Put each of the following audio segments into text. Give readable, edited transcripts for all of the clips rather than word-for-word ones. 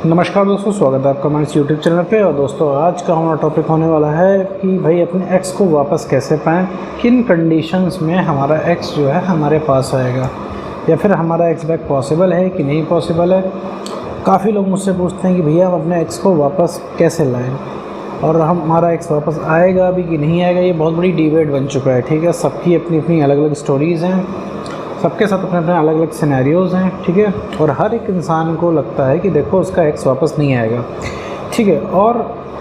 नमस्कार दोस्तों, स्वागत है आपका हमारे इस यूट्यूब चैनल पे। और दोस्तों, आज का हमारा टॉपिक होने वाला है कि भाई अपने एक्स को वापस कैसे पाएँ, किन कंडीशंस में हमारा एक्स जो है हमारे पास आएगा, या फिर हमारा एक्स बैक पॉसिबल है कि नहीं पॉसिबल है। काफ़ी लोग मुझसे पूछते हैं कि भैया हम अपने एक्स को वापस कैसे लाएँ, और हमारा एक्स वापस आएगा भी कि नहीं आएगा। ये बहुत बड़ी डिबेट बन चुका है, ठीक है। सबकी अपनी अपनी अलग अलग स्टोरीज़ हैं, सबके साथ अपने अपने अलग अलग सिनेरियोज़ हैं, ठीक है। और हर एक इंसान को लगता है कि देखो उसका एक्स वापस नहीं आएगा, ठीक है। और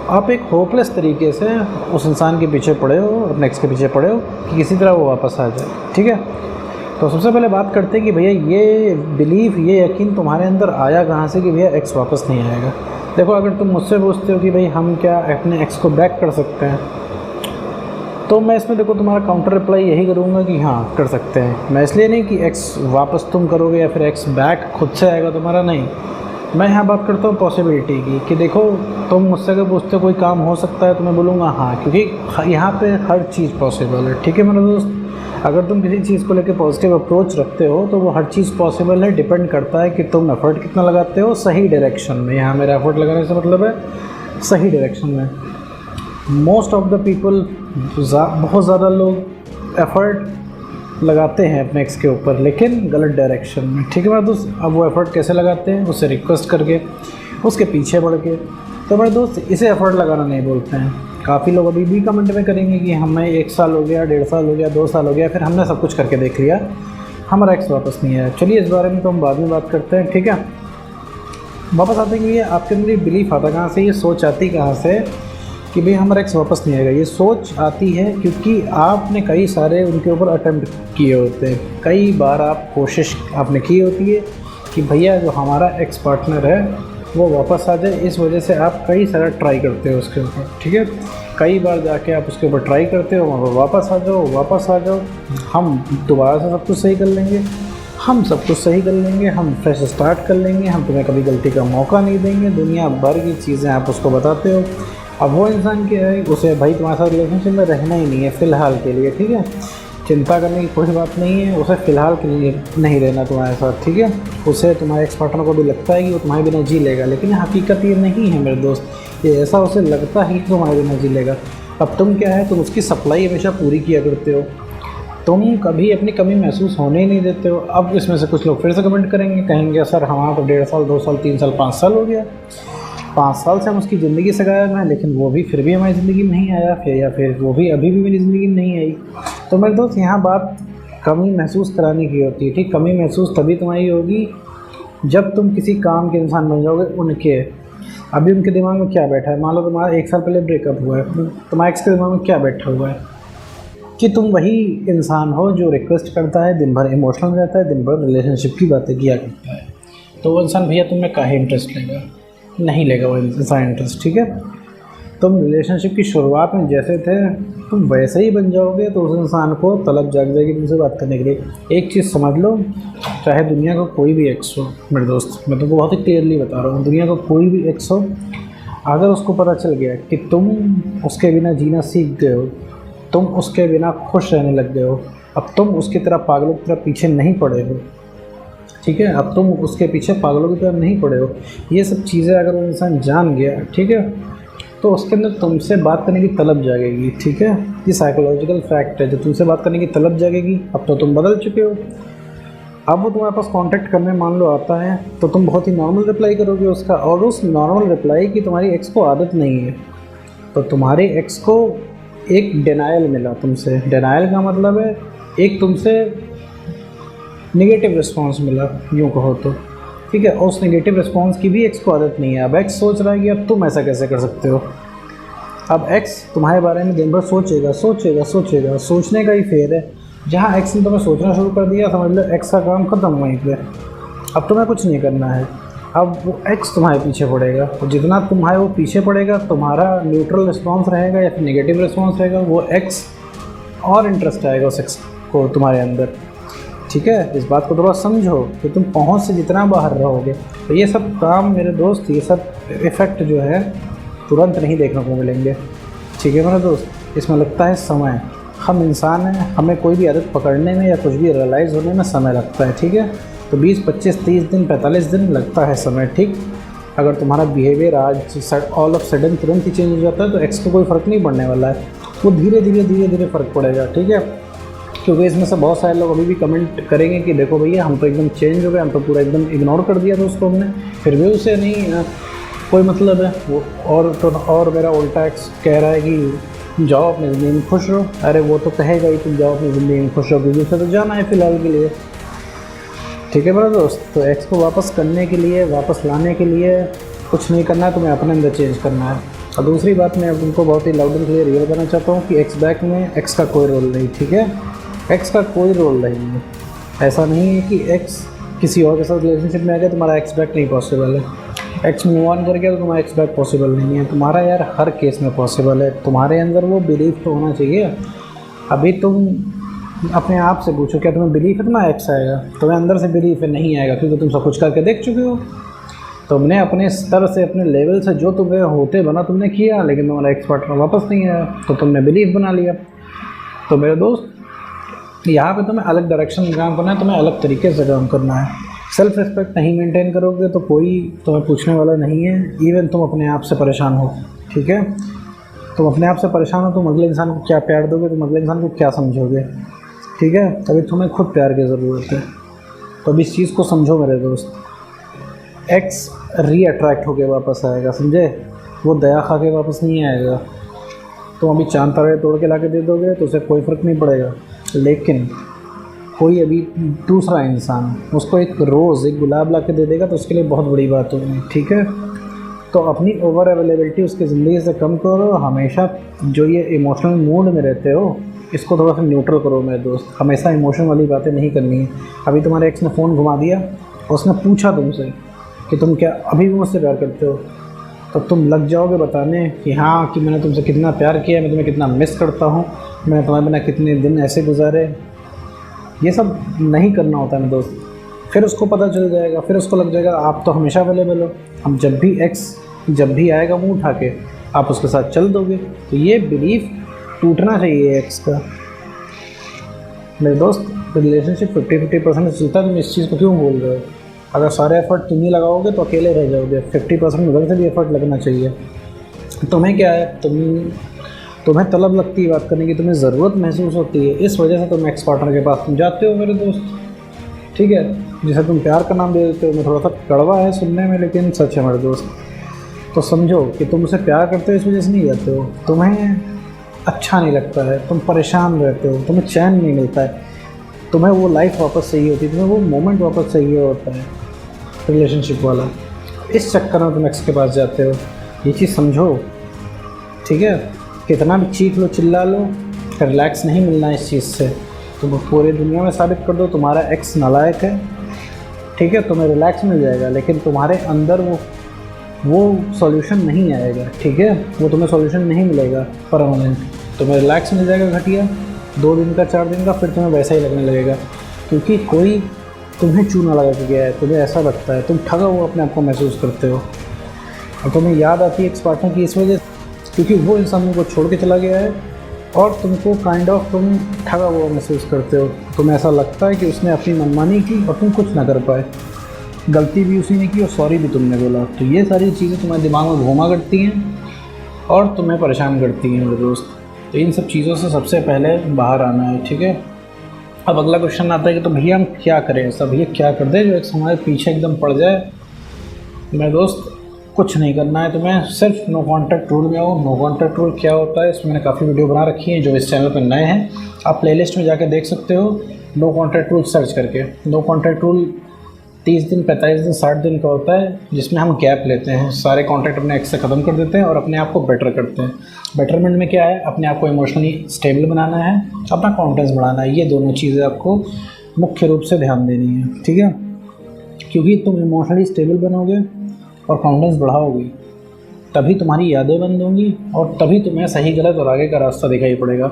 आप एक होपलेस तरीके से उस इंसान के पीछे पड़े हो, अपने एक्स के पीछे पड़े हो कि किसी तरह वो वापस आ जाए, ठीक है। तो सबसे पहले बात करते हैं कि भैया ये बिलीफ, ये यकीन तुम्हारे अंदर आया कहाँ से कि भैया एक्स वापस नहीं आएगा। देखो, अगर तुम मुझसे पूछते हो कि भाई हम क्या अपने एक्स को बैक कर सकते हैं, तो मैं इसमें देखो तुम्हारा काउंटर रिप्लाई यही करूँगा कि हाँ कर सकते हैं। मैं इसलिए नहीं कि एक्स वापस तुम करोगे या फिर एक्स बैक खुद से आएगा तुम्हारा, नहीं। मैं यहाँ बात करता हूँ पॉसिबिलिटी की, कि देखो तुम मुझसे अगर पूछते हो कोई काम हो सकता है तो मैं बोलूँगा हाँ, क्योंकि यहाँ पे हर चीज़ पॉसिबल है, ठीक है मेरे दोस्त। अगर तुम किसी चीज़ को लेकर पॉजिटिव अप्रोच रखते हो तो वो हर चीज़ पॉसिबल है। डिपेंड करता है कि तुम एफ़र्ट कितना लगाते हो सही डायरेक्शन में। यहाँ मेरा एफ़र्ट लगाने से मतलब है सही डायरेक्शन में। मोस्ट ऑफ द पीपल, बहुत ज़्यादा लोग एफ़र्ट लगाते हैं अपने एक्स के ऊपर, लेकिन गलत डायरेक्शन में, ठीक है मेरे दोस्त। अब वो एफ़र्ट कैसे लगाते हैं? उससे रिक्वेस्ट करके, उसके पीछे बढ़ के। तो मेरे दोस्त, इसे एफ़र्ट लगाना नहीं बोलते हैं। काफ़ी लोग अभी भी कमेंट में करेंगे कि हमें 1 साल हो गया, 1.5 साल हो गया, 2 साल हो गया, फिर हमने सब कुछ करके देख लिया, हमारा एक्स वापस नहीं आया। चलिए इस बारे में तो हम बाद में बात करते हैं, ठीक है। वापस आते हैं कि ये आपके अंदर बिलीफ आता कहाँ से, ये सोच आती कहाँ से कि भाई हमारा एक्स वापस नहीं आएगा। ये सोच आती है क्योंकि आपने कई सारे उनके ऊपर अटेम्प्ट किए होते हैं। कई बार आप कोशिश आपने की होती है कि भैया जो हमारा एक्स पार्टनर है वो वापस आ जाए। इस वजह से आप कई सारा ट्राई करते हो उसके ऊपर, ठीक है। कई बार जाके आप उसके ऊपर ट्राई करते हो, वहाँ वापस आ जाओ, वापस आ जाओ, हम दोबारा से सब कुछ सही कर लेंगे, हम सब कुछ सही कर लेंगे, हम फ्रेश स्टार्ट कर लेंगे, हम तुम्हें कभी गलती का मौका नहीं देंगे। दुनिया भर की चीज़ें आप उसको बताते हो। अब वो इंसान क्या है, उसे भाई तुम्हारे साथ रिलेशनशिप में रहना ही नहीं है फ़िलहाल के लिए, ठीक है। चिंता करने की कोई बात नहीं है, उसे फ़िलहाल के लिए नहीं रहना तुम्हारे साथ, ठीक है। उसे, तुम्हारे एक्स पार्टनर को भी लगता है कि वो तुम्हारे बिना जी लेगा, लेकिन हकीकत ये नहीं है मेरे दोस्त। ये ऐसा उसे लगता है कि तुम्हारे बिना जी लेगा। अब तुम क्या है, तुम उसकी सप्लाई हमेशा पूरी किया करते हो, तुम कभी अपनी कमी महसूस होने ही नहीं देते हो। अब इसमें से कुछ लोग फिर से कमेंट करेंगे, कहेंगे सर हमारा तो 1.5 साल, 2 साल, 3 साल, 5 साल हो गया, 5 साल से हम उसकी ज़िंदगी से गायब हैं, लेकिन वो भी फिर भी हमारी ज़िंदगी में नहीं आया, या फिर वो भी अभी भी मेरी ज़िंदगी में नहीं आई। तो मेरे दोस्त, यहाँ बात कमी महसूस कराने की होती है, ठीक। कमी महसूस तभी तुम्हारी होगी जब तुम किसी काम के इंसान बन जाओगे उनके। अभी उनके दिमाग में क्या बैठा है, मान लो तुम्हारा 1 साल पहले ब्रेकअप हुआ है, तुम्हारे एक्स के दिमाग में क्या बैठा हुआ है कि तुम वही इंसान हो जो रिक्वेस्ट करता है, दिन भर इमोशनल रहता है, दिन भर रिलेशनशिप की बातें किया करता है। तो वो इंसान भैया तुम्हें काहे इंटरेस्ट लेगा? नहीं लेगा वो इंसान इंटरेस्ट, ठीक है। तुम रिलेशनशिप की शुरुआत में जैसे थे तुम वैसे ही बन जाओगे तो उस इंसान को तलब जाग जाएगी तुमसे बात करने के लिए। एक चीज़ समझ लो, चाहे दुनिया का कोई भी एक्स हो मेरे दोस्त, मैं तुमको बहुत ही क्लियरली बता रहा हूँ, दुनिया का कोई भी एक्स हो, अगर उसको पता चल गया कि तुम उसके बिना जीना सीख गए हो, तुम उसके बिना खुश रहने लग गए हो, अब तुम उसकी तरह पागलों की तरह पीछे नहीं पड़े हो, ठीक है। अब तुम उसके पीछे पागलों की तरह नहीं पड़े हो। ये सब चीज़ें अगर वो इंसान जान गया, ठीक है, तो उसके अंदर तुमसे बात करने की तलब जागेगी, ठीक है। ये साइकोलॉजिकल फैक्ट है, जो तुमसे बात करने की तलब जागेगी। अब तो तुम बदल चुके हो। अब वो तुम्हारे पास कांटेक्ट करने मान लो आता है तो तुम बहुत ही नॉर्मल रिप्लाई करोगे उसका, और उस नॉर्मल रिप्लाई की तुम्हारी एक्स को आदत नहीं है, तो तुम्हारे एक्स को एक डिनायल मिला तुमसे। डिनायल का मतलब है एक तुमसे नेगेटिव रिस्पांस मिला, यूँ कहो तो, ठीक है। और उस नेगेटिव रिस्पांस की भी एक्स को आदत नहीं है। अब एक्स सोच रहा है कि अब तुम ऐसा कैसे कर सकते हो। अब एक्स तुम्हारे बारे में दिन भर सोचेगा सोचेगा सोचेगा, सोचने का ही फेर है। जहाँ एक्स ने तुम्हें सोचना शुरू कर दिया, समझ लो एक्स का काम खत्म वहीं पे। अब तुम्हें कुछ नहीं करना है, अब वो एक्स तुम्हारे पीछे पड़ेगा। तो जितना तुम्हारे वो पीछे पड़ेगा, तुम्हारा न्यूट्रल रिस्पॉन्स रहेगा या फिर नेगेटिव रिस्पॉन्स रहेगा, वो एक्स और इंटरेस्ट आएगा उस एक्स को तुम्हारे अंदर, ठीक है। इस बात को थोड़ा समझो कि तुम पहुंच से जितना बाहर रहोगे, तो ये सब काम मेरे दोस्त, ये सब इफ़ेक्ट जो है तुरंत नहीं देखने को मिलेंगे, ठीक है मेरे दोस्त। इसमें लगता है समय। हम इंसान हैं, हमें कोई भी आदत पकड़ने में या कुछ भी रियलाइज़ होने में समय लगता है, ठीक है। तो 20, 25, 30 दिन, 45 दिन लगता है समय, ठीक। अगर तुम्हारा बिहेवियर आज ऑल ऑफ सडन तुरंत ही चेंज हो जाता है तो एक्स को कोई फ़र्क नहीं पड़ने वाला है, वो धीरे धीरे फ़र्क पड़ेगा, ठीक है। क्योंकि इसमें से बहुत सारे लोग अभी भी कमेंट करेंगे कि देखो भैया हम तो एकदम चेंज हो गए, हम तो पूरा एकदम इग्नोर कर दिया था उसको हमने, फिर भी उसे नहीं कोई मतलब है वो। और मेरा उल्टा एक्स कह रहा है कि जाओ अपनी ज़िंदगी में खुश रहो। अरे वो तो कहेगा ही तुम जाओ अपनी ज़िंदगी में खुश रहो, क्योंकि उसे तो जाना है फ़िलहाल के लिए, ठीक है मेरा दोस्त। तो एक्स को वापस करने के लिए, वापस लाने के लिए कुछ नहीं करना है, तुम्हें अपने अंदर चेंज करना है। और दूसरी बात मैं तुमको बहुत ही लाउड एंड क्लियर ये बताना चाहता हूँ कि एक्स बैक में एक्स का कोई रोल नहीं, ठीक है। एक्स का कोई रोल नहीं है। ऐसा नहीं है कि एक्स किसी और के साथ रिलेशनशिप में आ गया तुम्हारा एक्स बैक नहीं पॉसिबल है, एक्स मूव ऑन कर गया तो तुम्हारा एक्स बैक पॉसिबल नहीं है। तुम्हारा यार हर केस में पॉसिबल है। तुम्हारे अंदर वो बिलीफ तो होना चाहिए। अभी तुम अपने आप से पूछो क्या तुम्हें बिलीफ है तुम्हारा एक्स आएगा? तुम्हें अंदर से बिलीफ है नहीं आएगा, क्योंकि तुम सब कुछ करके देख चुके हो। तुमने अपने स्तर से, अपने लेवल से जो तुम्हें होते बना तुमने किया, लेकिन तुम्हारा एक्स पार्टनर वापस नहीं आया तो तुमने बिलीफ बना लिया। तो मेरे दोस्त यहाँ पे तुम्हें अलग डायरेक्शन में काम करना है, तुम्हें अलग तरीके से काम करना है। सेल्फ रिस्पेक्ट नहीं मेंटेन करोगे तो कोई तुम्हें पूछने वाला नहीं है। इवन तुम अपने आप से परेशान हो, ठीक है, तुम अपने आप से परेशान हो, तुम अगले इंसान को क्या प्यार दोगे, तुम अगले इंसान को क्या समझोगे, ठीक है। तभी तुम्हें खुद प्यार की ज़रूरत है। तो अभी इस चीज़ को समझो मेरे दोस्त। एक्स रीअट्रैक्ट होके वापस आएगा, समझे, वो दया खा के वापस नहीं आएगा। तुम अभी चांद तारे तोड़ के ला के दे दोगे तो उसे कोई फ़र्क नहीं पड़ेगा, लेकिन कोई अभी दूसरा इंसान उसको एक रोज़, एक गुलाब ला के दे देगा तो उसके लिए बहुत बड़ी बात होगी, ठीक है। तो अपनी ओवर अवेलेबिलिटी उसकी ज़िंदगी से कम करो। हमेशा जो ये इमोशनल मूड में रहते हो इसको थोड़ा सा न्यूट्रल करो मेरे दोस्त। हमेशा इमोशन वाली बातें नहीं करनी है। अभी तुम्हारे एक्स ने फ़ोन घुमा दिया और उसने पूछा तुमसे कि तुम क्या अभी भी मुझसे प्यार करते हो, तो तुम लग जाओगे बताने कि हाँ, कि मैंने तुमसे कितना प्यार किया, मैं तुम्हें कितना मिस करता हूँ, मैंने तुम्हारे बिना कितने दिन ऐसे गुजारे। ये सब नहीं करना होता है मेरे दोस्त। फिर उसको पता चल जाएगा, फिर उसको लग जाएगा आप तो हमेशा अवेलेबल हो। हम जब भी एक्स जब भी आएगा मुँह उठा के आप उसके साथ चल दोगे। तो ये बिलीफ टूटना चाहिए एक्स का। मेरे दोस्त रिलेशनशिप 50-50% से चलता है। तुम इस चीज़ को क्यों बोल रहे हो? अगर सारे एफर्ट तुम ही लगाओगे तो अकेले रह जाओगे। 50% उधर से भी एफर्ट लगना चाहिए। तुम्हें क्या है, तुम्हें तलब लगती है बात करने की, तुम्हें ज़रूरत महसूस होती है, इस वजह से तुम एक्स पार्टनर के पास तुम जाते हो मेरे दोस्त, ठीक है। जिसे तुम प्यार का नाम दे देते हो। मैं थोड़ा सा कड़वा है सुनने में, लेकिन सच है मेरे दोस्त। तो समझो कि तुम उसे प्यार करते हो, इस वजह से नहीं जाते हो। तुम्हें अच्छा नहीं लगता है, तुम परेशान रहते हो, तुम्हें चैन नहीं मिलता है, तुम्हें वो लाइफ वापस चाहिए होती है, तुम्हें वो मोमेंट वापस चाहिए होता है रिलेशनशिप वाला। इस चक्कर में तुम एक्स के पास जाते हो। ये चीज़ समझो, ठीक है। कितना भी चीख लो, चिल्ला लो, रिलैक्स नहीं मिलना है इस चीज़ से। तुम पूरी दुनिया में साबित कर दो तुम्हारा एक्स नालायक है, ठीक है, तुम्हें रिलैक्स मिल जाएगा, लेकिन तुम्हारे अंदर वो सॉल्यूशन नहीं आएगा, ठीक है। वो तुम्हें सॉल्यूशन नहीं मिलेगा परमानेंट। तुम्हें रिलैक्स मिल जाएगा घटिया 2 दिन का, 4 दिन का, फिर तुम्हें वैसा ही लगने लगेगा, क्योंकि कोई तुम्हें चूना लगा के गया है। तुम्हें ऐसा लगता है, तुम ठगा हुआ अपने आप को महसूस करते हो। और तुम्हें याद आती है एक्स पार्टनर की इस वजह से, क्योंकि वो इंसान तुमको छोड़ के चला गया है और तुमको काइंड ऑफ तुम ठगा हुआ महसूस करते हो। तुम्हें ऐसा लगता है कि उसने अपनी मनमानी की और तुम कुछ ना कर पाए। गलती भी उसी ने की और सॉरी भी तुमने बोला। तो ये सारी चीज़ें तुम्हारे दिमाग में घूमा करती हैं और तुम्हें परेशान करती हैं मेरे दोस्त। तो इन सब चीज़ों से सबसे पहले बाहर आना है, ठीक है। अब अगला क्वेश्चन आता है कि तो भैया हम क्या करें, सब भैया क्या कर दे जो एक हमारे पीछे एकदम पड़ जाए। मेरे दोस्त कुछ नहीं करना है तुम्हें, सिर्फ नो कॉन्टैक्ट रूल में आओ। नो कॉन्टैक्ट रूल क्या होता है, इसमें मैंने काफ़ी वीडियो बना रखी है। जो इस चैनल पर नए हैं आप प्लेलिस्ट में जाकर देख सकते हो, नो कॉन्टैक्ट रूल सर्च करके। नो कॉन्टैक्ट रूल 30 दिन, 45 दिन, 60 दिन का होता है, जिसमें हम गैप लेते हैं, सारे कॉन्टैक्ट अपने एक्स से ख़त्म कर देते हैं और अपने आप को बेटर करते हैं। बेटरमेंट में क्या है, अपने आप को इमोशनली स्टेबल बनाना है, अपना कॉन्फिडेंस बढ़ाना है। ये दोनों चीज़ें आपको मुख्य रूप से ध्यान देनी है, ठीक है। क्योंकि तुम इमोशनली स्टेबल बनोगे और कॉन्फिडेंस बढ़ाओगे, तभी तुम्हारी यादें बंद होंगी और तभी तुम्हें सही गलत और आगे का रास्ता दिखाई पड़ेगा।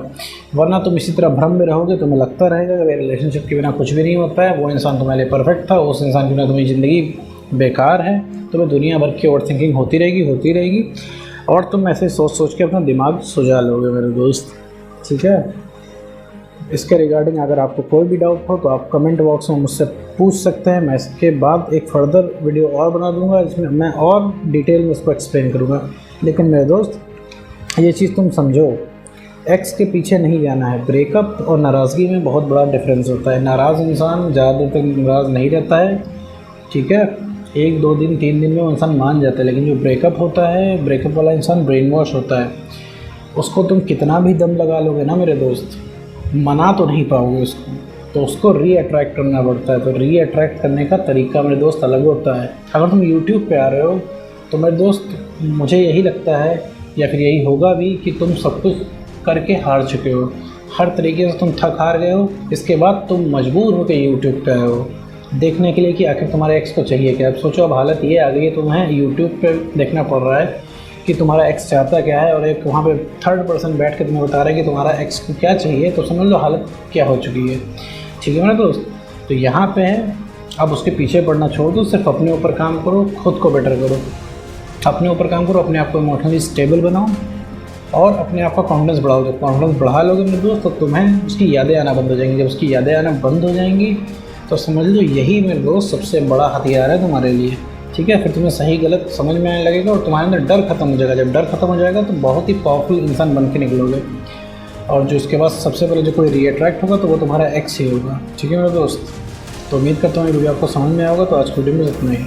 वरना तुम इसी तरह भ्रम में रहोगे, तुम्हें लगता रहेगा कि रिलेशनशिप के बिना कुछ भी नहीं होता है, वो इंसान तुम्हारे लिए परफेक्ट था, उस इंसान के बिना तुम्हारी ज़िंदगी बेकार है। तुम्हें दुनिया भर की ओवर थिंकिंग होती रहेगी और तुम ऐसे सोच के अपना दिमाग सुझा लोगे मेरे दोस्त, ठीक है। इसके रिगार्डिंग अगर आपको कोई भी डाउट हो तो आप कमेंट बॉक्स में मुझसे पूछ सकते हैं। मैं इसके बाद एक फर्दर वीडियो और बना दूंगा जिसमें मैं और डिटेल में इसको एक्सप्लेन करूँगा। लेकिन मेरे दोस्त, ये चीज़ तुम समझो, एक्स के पीछे नहीं जाना है। ब्रेकअप और नाराज़गी में बहुत बड़ा डिफरेंस होता है। नाराज़ इंसान ज़्यादा देर तक नाराज़ नहीं रहता है, ठीक है, 1 2 दिन 3 दिन में वो इंसान मान जाता है। लेकिन जो ब्रेकअप होता है, ब्रेकअप वाला इंसान ब्रेन वॉश होता है। उसको तुम कितना भी दम लगा लोगे ना मेरे दोस्त, मना तो नहीं पाओगे उसको, तो उसको रीअट्रैक्ट करना पड़ता है। तो रीअट्रैक्ट करने का तरीका मेरे दोस्त अलग होता है। अगर तुम यूट्यूब पे आ रहे हो तो मेरे दोस्त, मुझे यही लगता है या फिर यही होगा भी कि तुम सब कुछ करके हार चुके हो, हर तरीके से तुम थक हार गए हो। इसके बाद तुम मजबूर हो के यूट्यूब पे आए हो देखने के लिए कि आखिर तुम्हारे एक्स को चाहिए क्या। अब सोचो, अब हालत ये आ गई है, तुम्हें यूट्यूब पे देखना पड़ रहा है कि तुम्हारा एक्स चाहता क्या है, और एक वहाँ पे थर्ड पर्सन बैठ के तुम्हें बता रहा है कि तुम्हारा एक्स को क्या चाहिए। तो समझ लो हालत क्या हो चुकी है, ठीक है मेरे दोस्त। तो यहाँ पे है, अब उसके पीछे पड़ना छोड़ दो, सिर्फ अपने ऊपर काम करो, खुद को बेटर करो, अपने ऊपर काम करो, अपने आप को इमोशनली स्टेबल बनाओ और अपने आप का कॉन्फिडेंस बढ़ाओ। जब कॉन्फिडेंस बढ़ा लोगे मेरे दोस्त तो तुम्हें उसकी यादें आना बंद हो जाएंगी। जब उसकी यादें आना बंद हो जाएंगी तो समझ लो यही मेरे दोस्त सबसे बड़ा हथियार है तुम्हारे लिए, ठीक है। फिर तुम्हें सही गलत समझ में आने लगेगा और तुम्हारे अंदर डर खत्म हो जाएगा। जब डर खत्म हो जाएगा तो बहुत ही पावरफुल इंसान बन के निकलोगे। और जो इसके बाद सबसे पहले जो कोई रीअट्रैक्ट होगा तो वो तुम्हारा एक्स ही होगा, ठीक है मेरे दोस्त। तो उम्मीद करता हूँ ये वीडियो आपको समझ में आएगा। तो आज की वीडियो में इतना ही।